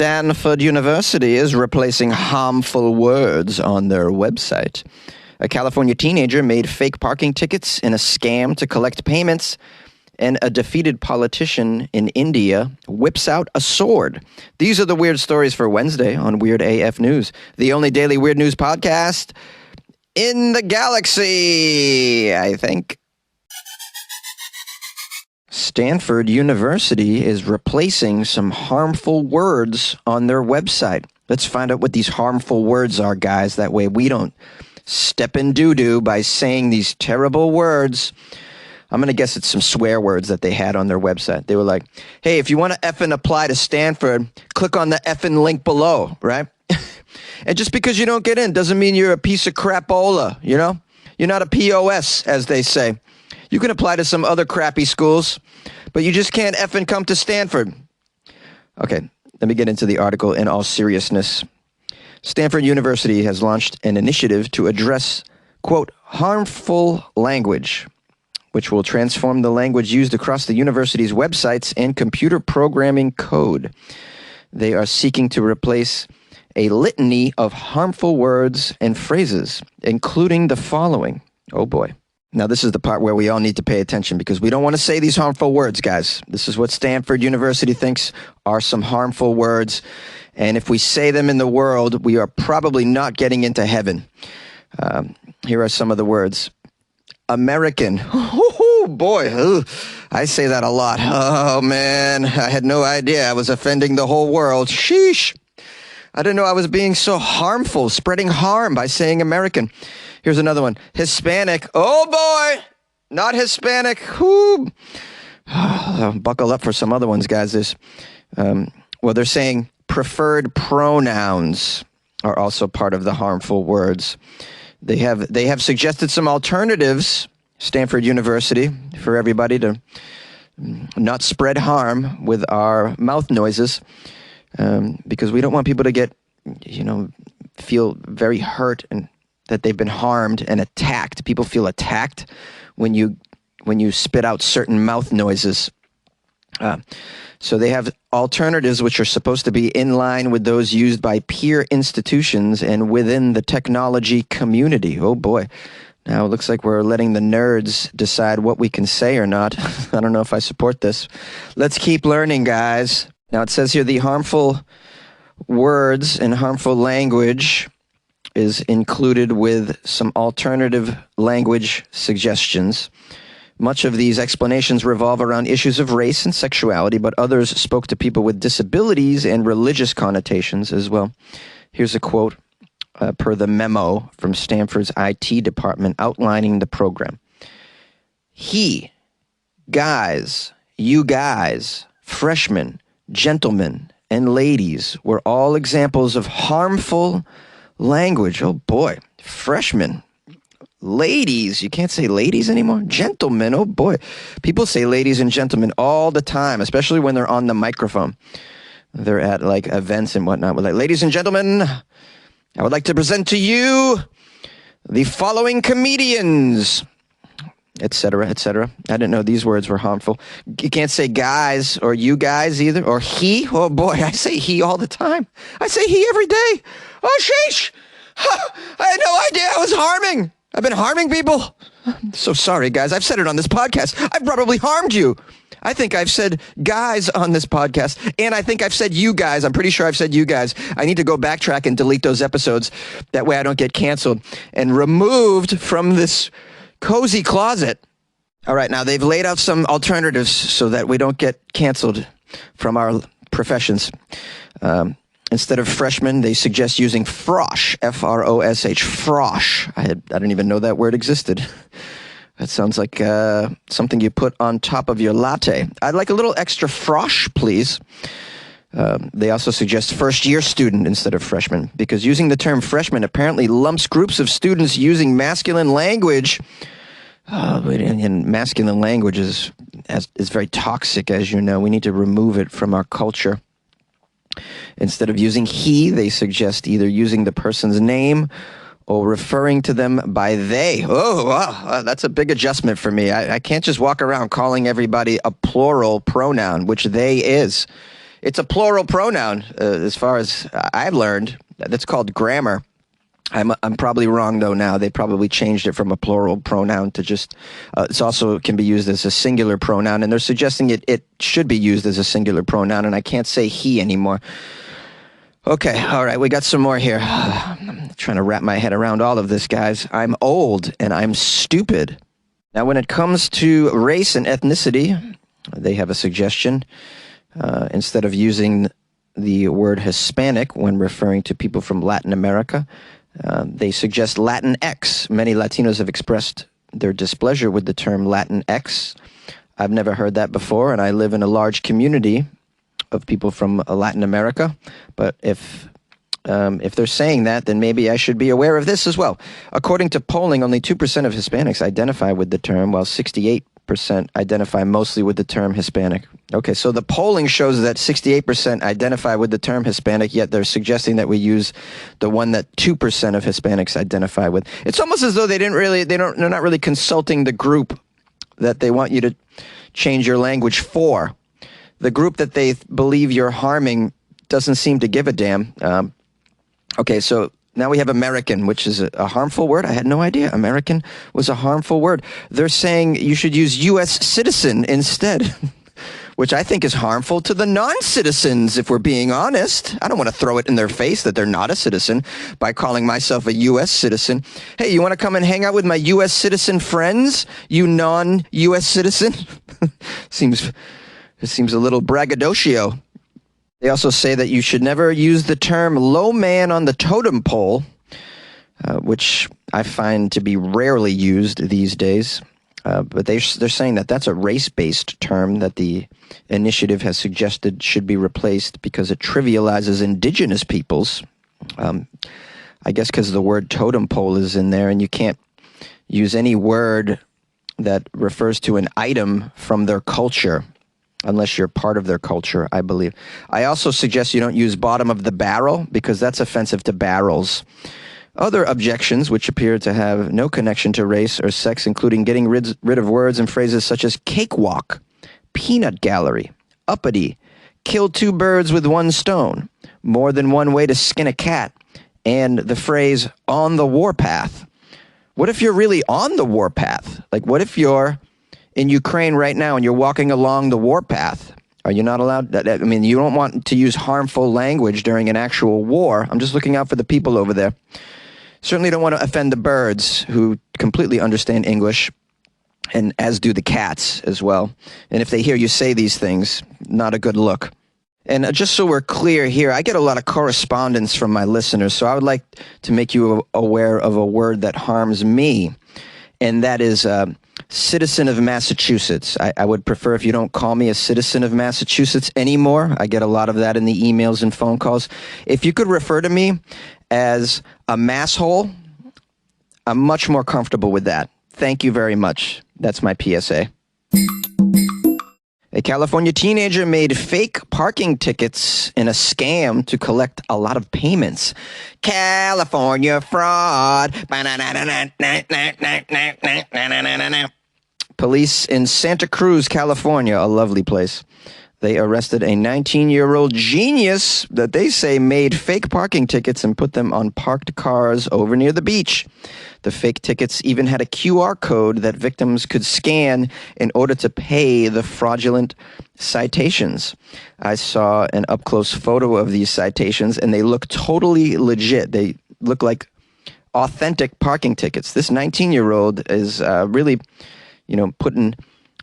Stanford University is replacing harmful words on their website. A California teenager made fake parking tickets in a scam to collect payments, and a defeated politician in India whips out a sword. These are the weird stories for Wednesday on Weird AF News, the only daily weird news podcast in the galaxy, I think. Stanford University is replacing some harmful words on their website. Let's find out what these harmful words are, guys. That way we don't step in doo-doo by saying these terrible words. I'm going to guess it's some swear words that they had on their website. They were like, hey, if you want to effing apply to Stanford, click on the effing link below, right? And just because you don't get in doesn't mean you're a piece of crapola, you know? You're not a POS, as they say. You can apply to some other crappy schools, but you just can't effing come to Stanford. Okay, let me get into the article in all seriousness. Stanford University has launched an initiative to address, quote, harmful language, which will transform the language used across the university's websites and computer programming code. They are seeking to replace a litany of harmful words and phrases, including the following. Oh boy. Now, this is the part where we all need to pay attention because we don't want to say these harmful words, guys. This is what Stanford University thinks are some harmful words. And if we say them in the world, we are probably not getting into heaven. Here are some of the words. American. Oh, boy. Ugh. I say that a lot. Oh, man. I had no idea I was offending the whole world. Sheesh. I didn't know I was being so harmful, spreading harm by saying American. Here's another one. Hispanic. Oh, boy. Not Hispanic. Whoo. Buckle up for some other ones, guys. They're saying preferred pronouns are also part of the harmful words. They have suggested some alternatives, Stanford University, for everybody to not spread harm with our mouth noises, because we don't want people to get, feel very hurt and that they've been harmed and attacked. People feel attacked when you spit out certain mouth noises. So they have alternatives which are supposed to be in line with those used by peer institutions and within the technology community. Oh boy. Now it looks like we're letting the nerds decide what we can say or not. I don't know if I support this. Let's keep learning, guys. Now it says here the harmful words and harmful language is included with some alternative language suggestions. Much of these explanations revolve around issues of race and sexuality, but others spoke to people with disabilities and religious connotations as well. Here's a quote per the memo from Stanford's IT department outlining the program. He, guys, you guys, freshmen, gentlemen, and ladies were all examples of harmful language. Oh boy, freshmen. Ladies, you can't say ladies anymore? Gentlemen, oh boy. People say ladies and gentlemen all the time, especially when they're on the microphone. They're at like events and whatnot. We're like, ladies and gentlemen, I would like to present to you the following comedians, etc., etc. I didn't know these words were harmful. You can't say guys or you guys either, or he. Oh boy, I say he all the time. I say he every day. Oh, sheesh. I had no idea I was harming. I've been harming people. I'm so sorry, guys. I've said it on this podcast. I've probably harmed you. I think I've said guys on this podcast, and I think I've said you guys. I'm pretty sure I've said you guys. I need to go backtrack and delete those episodes. That way I don't get canceled and removed from this cozy closet. All right, now they've laid out some alternatives so that we don't get canceled from our professions. Instead of freshman, they suggest using frosh, F-R-O-S-H, frosh. I don't even know that word existed. That sounds like something you put on top of your latte. I'd like a little extra frosh, please. They also suggest first-year student instead of freshman, because using the term freshman apparently lumps groups of students using masculine language. And masculine language is very toxic, as you know. We need to remove it from our culture. Instead of using he, they suggest either using the person's name or referring to them by they. Oh, wow, that's a big adjustment for me. I can't just walk around calling everybody a plural pronoun, which they is. It's a plural pronoun, as far as I've learned. That's called grammar. I'm probably wrong though. Now they probably changed it from a plural pronoun to just. It's also can be used as a singular pronoun, and they're suggesting it should be used as a singular pronoun. And I can't say he anymore. Okay, all right, we got some more here. I'm trying to wrap my head around all of this, guys. I'm old and I'm stupid. Now, when it comes to race and ethnicity, they have a suggestion. Instead of using the word Hispanic when referring to people from Latin America, they suggest Latinx. Many Latinos have expressed their displeasure with the term Latinx. I've never heard that before, and I live in a large community of people from Latin America. But if they're saying that, then maybe I should be aware of this as well. According to polling, only 2% of Hispanics identify with the term, while 68% identify mostly with the term Hispanic. Okay, so the polling shows that 68% identify with the term Hispanic, yet they're suggesting that we use the one that 2% of Hispanics identify with. It's almost as though they're not really consulting the group that they want you to change your language for. The group that they believe you're harming doesn't seem to give a damn. Okay, so now we have American, which is a harmful word. I had no idea American was a harmful word. They're saying you should use U.S. citizen instead, which I think is harmful to the non-citizens, if we're being honest. I don't want to throw it in their face that they're not a citizen by calling myself a U.S. citizen. Hey, you want to come and hang out with my U.S. citizen friends, you non-U.S. citizen? It seems a little braggadocio. They also say that you should never use the term low man on the totem pole, which I find to be rarely used these days. But they're saying that that's a race-based term that the initiative has suggested should be replaced because it trivializes indigenous peoples. I guess because the word totem pole is in there, and you can't use any word that refers to an item from their culture unless you're part of their culture, I believe. I also suggest you don't use bottom of the barrel because that's offensive to barrels. Other objections, which appear to have no connection to race or sex, including getting rid of words and phrases such as cakewalk, peanut gallery, uppity, kill two birds with one stone, more than one way to skin a cat, and the phrase on the warpath. What if you're really on the warpath? Like, what if you're in Ukraine right now and you're walking along the warpath? Are you not allowed? I mean, you don't want to use harmful language during an actual war. I'm just looking out for the people over there. Certainly don't want to offend the birds who completely understand English, and as do the cats as well. And if they hear you say these things, not a good look. And just so we're clear here, I get a lot of correspondence from my listeners, so I would like to make you aware of a word that harms me, and that is citizen of Massachusetts. I would prefer if you don't call me a citizen of Massachusetts anymore. I get a lot of that in the emails and phone calls. If you could refer to me as a masshole, I'm much more comfortable with that. Thank you very much. That's my PSA. A California teenager made fake parking tickets in a scam to collect a lot of payments. California fraud. Police in Santa Cruz, California, a lovely place. They arrested a 19-year-old genius that they say made fake parking tickets and put them on parked cars over near the beach. The fake tickets even had a QR code that victims could scan in order to pay the fraudulent citations. I saw an up-close photo of these citations, and they look totally legit. They look like authentic parking tickets. This 19-year-old is really, putting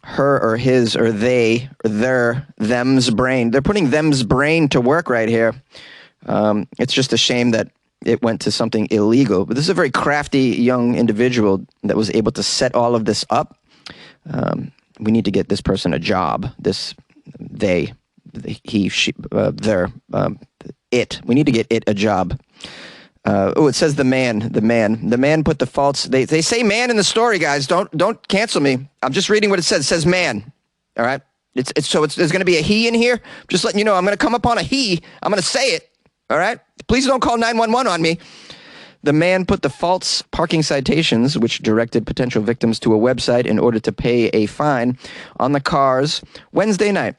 her or his or they or them's brain. They're putting them's brain to work right here. It's just a shame that it went to something illegal. But this is a very crafty young individual that was able to set all of this up. We need to get this person a job. They, he, she, it. We need to get it a job. It says the man put the faults. They say man in the story, guys. Don't cancel me. I'm just reading what it says. It says man. All right. There's going to be a he in here. Just letting you know, I'm going to come upon a he. I'm going to say it. All right. Please don't call 911 on me. The man put the false parking citations, which directed potential victims to a website in order to pay a fine, on the cars Wednesday night.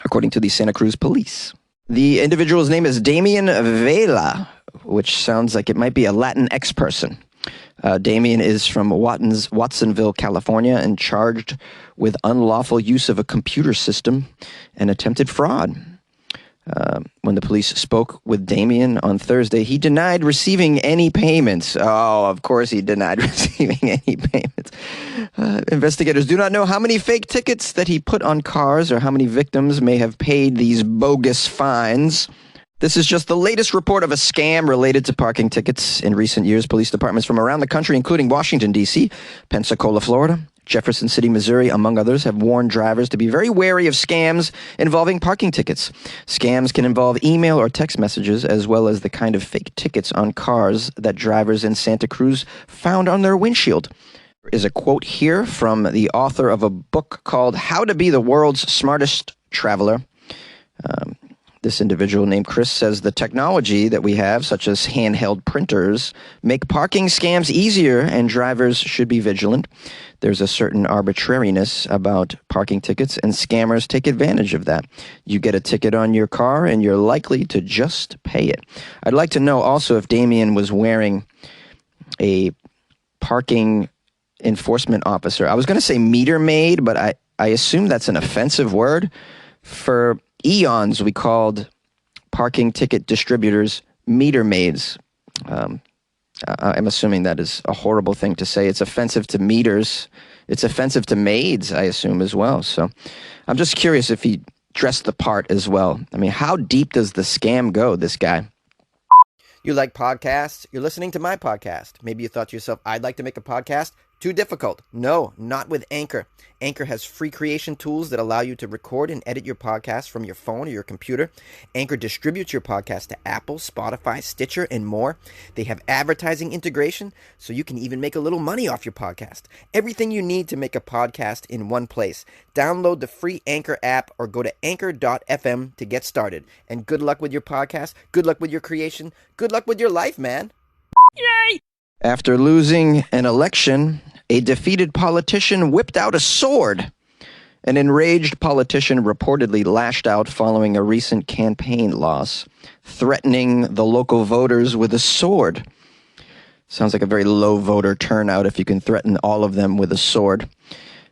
according to the Santa Cruz police. The individual's name is Damian Vela, which sounds like it might be a Latinx person. Damian is from Watsonville, California, and charged with unlawful use of a computer system and attempted fraud. When the police spoke with Damian on Thursday, he denied receiving any payments. Oh, of course he denied receiving any payments. Investigators do not know how many fake tickets that he put on cars or how many victims may have paid these bogus fines. This is just the latest report of a scam related to parking tickets. In recent years, police departments from around the country, including Washington, D.C., Pensacola, Florida, Jefferson City, Missouri, among others, have warned drivers to be very wary of scams involving parking tickets. Scams can involve email or text messages, as well as the kind of fake tickets on cars that drivers in Santa Cruz found on their windshield. There is a quote here from the author of a book called How to Be the World's Smartest Traveler. This individual named Chris says the technology that we have, such as handheld printers, make parking scams easier and drivers should be vigilant. There's a certain arbitrariness about parking tickets and scammers take advantage of that. You get a ticket on your car and you're likely to just pay it. I'd like to know also if Damien was wearing a parking enforcement officer. I was going to say meter maid, but I assume that's an offensive word. For eons, we called parking ticket distributors meter maids. I'm assuming that is a horrible thing to say. It's offensive to meters. It's offensive to maids, I assume, as well. So I'm just curious if he dressed the part as well. I mean, how deep does the scam go, this guy? You like podcasts? You're listening to my podcast. Maybe you thought to yourself, I'd like to make a podcast. Too difficult. No, not with Anchor. Anchor has free creation tools that allow you to record and edit your podcast from your phone or your computer. Anchor distributes your podcast to Apple, Spotify, Stitcher, and more. They have advertising integration, so you can even make a little money off your podcast. Everything you need to make a podcast in one place. Download the free Anchor app or go to anchor.fm to get started. And good luck with your podcast. Good luck with your creation. Good luck with your life, man. Yay! After losing an election, a defeated politician whipped out a sword. An enraged politician reportedly lashed out following a recent campaign loss, threatening the local voters with a sword. Sounds like a very low voter turnout if you can threaten all of them with a sword.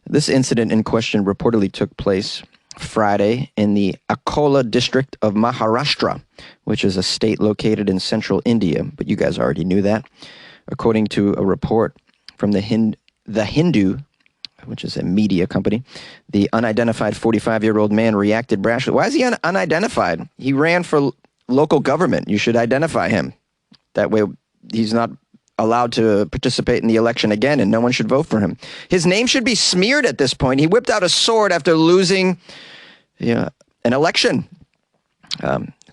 This incident in question reportedly took place Friday in the Akola district of Maharashtra, which is a state located in central India, but you guys already knew that. According to a report from the Hindu, which is a media company, the unidentified 45-year-old man reacted brashly. Why is he unidentified? He ran for local government. You should identify him. That way he's not allowed to participate in the election again, and no one should vote for him. His name should be smeared at this point. He whipped out a sword after losing an election.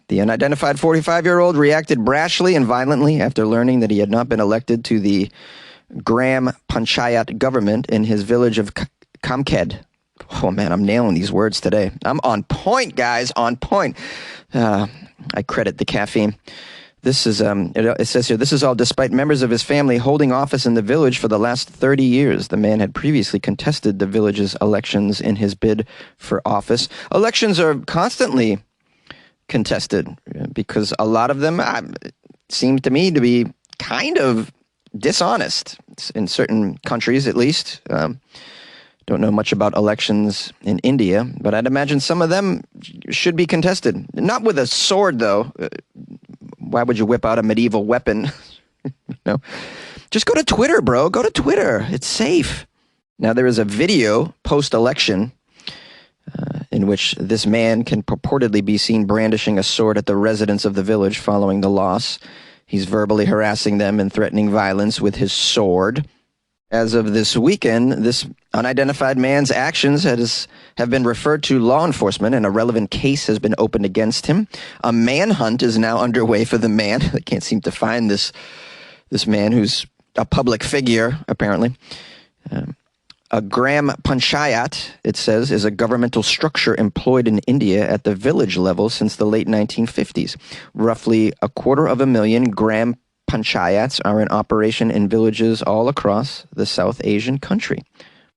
The unidentified 45-year-old reacted brashly and violently after learning that he had not been elected to the Gram Panchayat government in his village of Kamkhed. Oh, man, I'm nailing these words today. I'm on point, guys, on point. I credit the caffeine. This is, it says here, this is all despite members of his family holding office in the village for the last 30 years. The man had previously contested the village's elections in his bid for office. Elections are constantly contested because a lot of them seem to me to be kind of dishonest in certain countries, at least. Don't know much about elections in India, but I'd imagine some of them should be contested. Not with a sword, though. Why would you whip out a medieval weapon? Just go to Twitter, bro. Go to Twitter. It's safe. Now, there is a video post-election in which this man can purportedly be seen brandishing a sword at the residents of the village following the loss. He's verbally harassing them and threatening violence with his sword. As of this weekend, this unidentified man's actions have been referred to law enforcement, and a relevant case has been opened against him. A manhunt is now underway for the man. They can't seem to find this man who's a public figure, apparently. A Gram Panchayat, it says, is a governmental structure employed in India at the village level since the late 1950s. Roughly 250,000 Gram Panchayats are in operation in villages all across the South Asian country.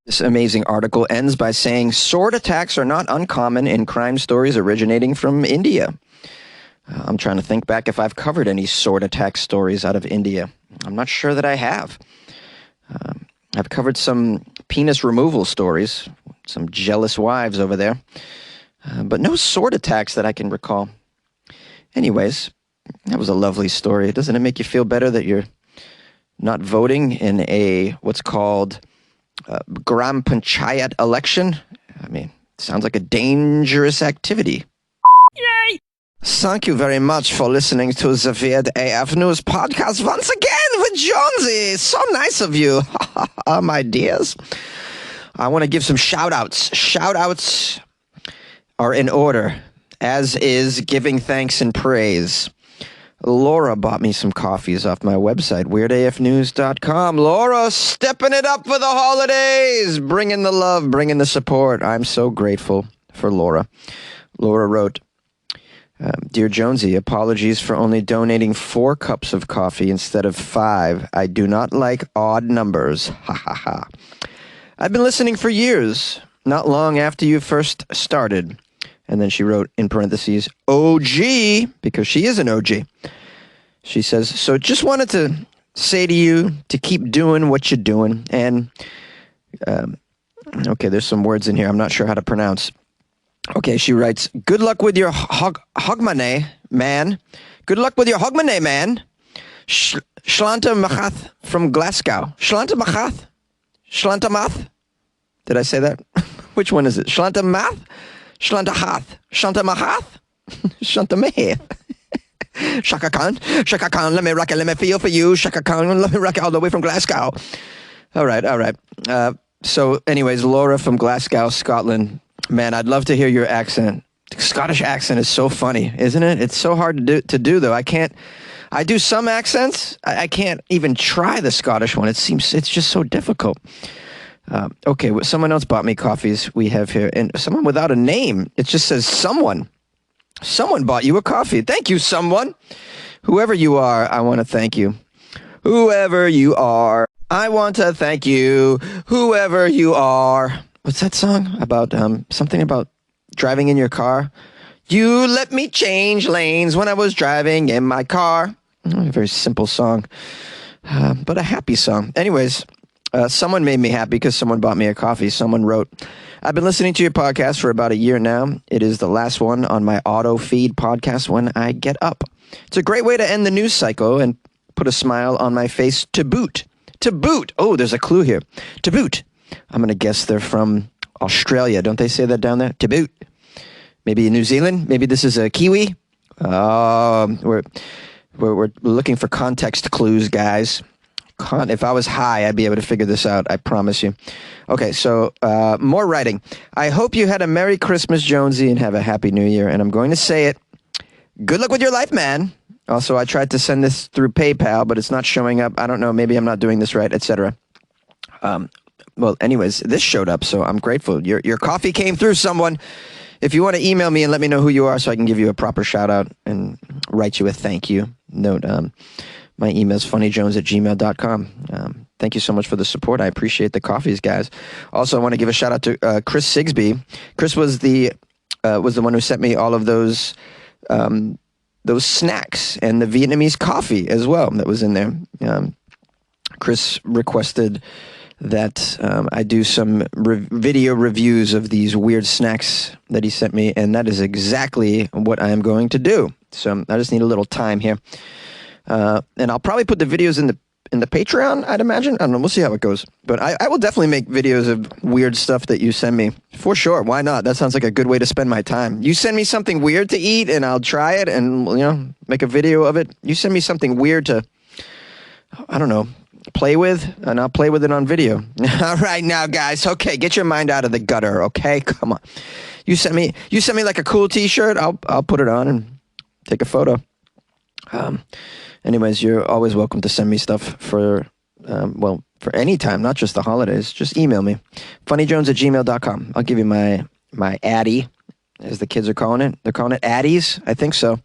This amazing article ends by saying sword attacks are not uncommon in crime stories originating from India. I'm trying to think back if I've covered any sword attack stories out of India. I'm not sure that I have. I've covered some penis removal stories, some jealous wives over there, but no sword attacks that I can recall. Anyways, that was a lovely story. Doesn't it make you feel better that you're not voting in a what's called Gram Panchayat election? I mean, sounds like a dangerous activity. Yay! Thank you very much for listening to the Headliner.app News podcast once again with Jonesy. So nice of you, my dears. I want to give some shout-outs. Shout-outs are in order, as is giving thanks and praise. Laura bought me some coffees off my website, weirdafnews.com. Laura, stepping it up for the holidays, bringing the love, bringing the support. I'm so grateful for Laura. Laura wrote, Dear Jonesy, apologies for only donating 4 cups of coffee instead of 5. I do not like odd numbers. Ha ha ha. I've been listening for years, not long after you first started. And then she wrote in parentheses, OG, because she is an OG. She says, so just wanted to say to you to keep doing what you're doing. And, okay, there's some words in here I'm not sure how to pronounce. Okay, she writes, good luck with your hogmanay, man. Good luck with your hogmanay, man. Shlanta Machath from Glasgow. Shlanta Machath? Shlanta Math? Did I say that? Which one is it? Shlanta Math? Shlanta Hath? Shlanta Mahath? Shlanta Maheth? Shaka Khan, let me rock it, let me feel for you. Shaka Khan, let me rock it all the way from Glasgow. All right. So anyways, Laura from Glasgow, Scotland. Man, I'd love to hear your accent. Scottish accent is so funny, isn't it? It's so hard to do though. I do some accents. I can't even try the Scottish one. It's just so difficult. Okay, someone else bought me coffees we have here. And someone without a name. It just says someone. Someone bought you a coffee. Thank you, someone. Whoever you are, I want to thank you. Whoever you are, I want to thank you. Whoever you are. What's that song about? Something about driving in your car. You let me change lanes when I was driving in my car. A very simple song, but a happy song. Anyways, someone made me happy because someone bought me a coffee. Someone wrote, I've been listening to your podcast for about a year now. It is the last one on my auto feed podcast when I get up. It's a great way to end the news cycle and put a smile on my face to boot. To boot. Oh, there's a clue here. To boot. I'm going to guess they're from Australia. Don't they say that down there? To boot. Maybe New Zealand? Maybe this is a Kiwi? We're looking for context clues, guys. If I was high, I'd be able to figure this out. I promise you. Okay, so more writing. I hope you had a Merry Christmas, Jonesy, and have a Happy New Year. And I'm going to say it. Good luck with your life, man. Also, I tried to send this through PayPal, but it's not showing up. I don't know. Maybe I'm not doing this right, etc. Well, anyways, this showed up, so I'm grateful. Your coffee came through, someone. If you want to email me and let me know who you are so I can give you a proper shout-out and write you a thank you note, my email is funnyjones@gmail.com. Thank you so much for the support. I appreciate the coffees, guys. Also, I want to give a shout-out to Chris Sigsby. Chris was the one who sent me all of those snacks and the Vietnamese coffee as well that was in there. Chris requested that I do some video reviews of these weird snacks that he sent me, and that is exactly what I am going to do. So I just need a little time here. And I'll probably put the videos in the Patreon, I'd imagine. I don't know. We'll see how it goes. But I will definitely make videos of weird stuff that you send me. For sure. Why not? That sounds like a good way to spend my time. You send me something weird to eat, and I'll try it and, make a video of it. You send me something weird to, I don't know, play with, and I'll play with it on video. All right, now, guys. Okay, get your mind out of the gutter, okay? Come on. You send me like a cool T-shirt, I'll put it on and take a photo. Anyways, you're always welcome to send me stuff for any time, not just the holidays. Just email me, funnyjones@gmail.com. I'll give you my Addy, as the kids are calling it. They're calling it Addies, I think so.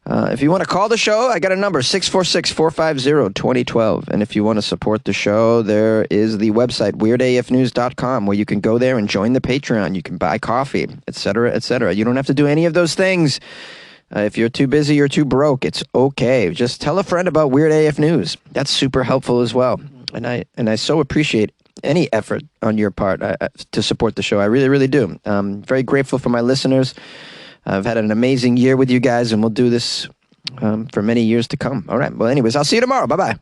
If you want to call the show, I got a number, 646-450-2012. And if you want to support the show, there is the website, weirdafnews.com, where you can go there and join the Patreon. You can buy coffee, etc., etc. You don't have to do any of those things. If you're too busy or too broke, it's okay. Just tell a friend about Weird AF News. That's super helpful as well. And I so appreciate any effort on your part to support the show. I really, really do. I'm very grateful for my listeners. I've had an amazing year with you guys, and we'll do this for many years to come. All right. Well, anyways, I'll see you tomorrow. Bye-bye.